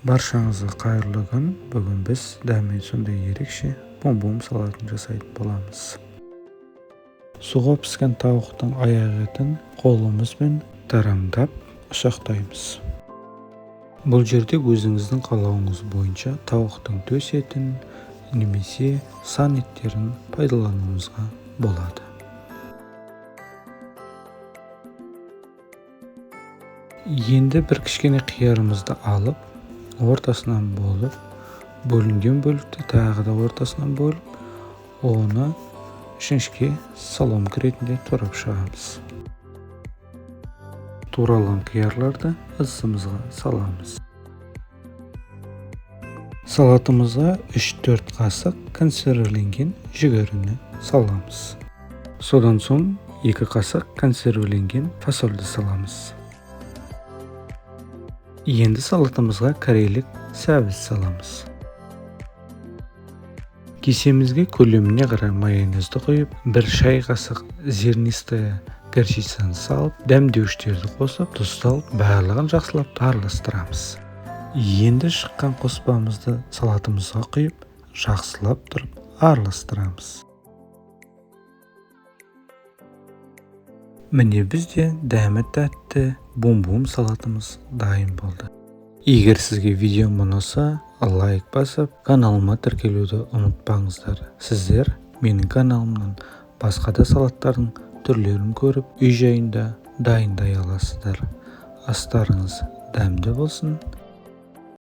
Баршаңызға қайырлы күн. Бүгін біз дәмен сондай ерекше бум-бум салатын жасайтын боламыз. Суға піскен тауықтың аяқ етін қолымызбен тарамдап ұсақтаймыз. Бұл жерде өзіңіздің қалауыңыз бойынша тауықтың төс етін немесе сан еттерін пайдалануыңызға болады. Енді бір кішкене қиярымызды алып, ортасынан болып, бөлінген бөлікті тағы да ортасынан бөліп, оны үшіншіге соломка ретінде турап шығамыз. Туралған қиярларды ыдысымызға саламыз. Салатымызға 3-4 қасық консервіленген жүгеріні саламыз. Содан соң 2 қасық консервіленген фасольді саламыз. Енді салатымызға корейлік сәбіз саламыз. Кесемізге көлеміне қарай майонезді құйып, 1 шай қасық зернистая горчицаны салып, дәмдеуіштерді қосып, тұз салып, барлығын жақсылап араластырамыз. Енді шыққан қоспамызды салатымызға құйып, жақсылап тұрып араластырамыз. Міне бізде дәмі тәтті бум-бум салатымыз дайын болды. Егер сізге видеом ұнаса, лайк басып, каналыма тіркелуді ұмытпаңыздар. Сіздер менің каналымнан басқа да салаттардың түрлерін көріп, үй жайында дайындай аласыздар. Астарыңыз дәмді болсын.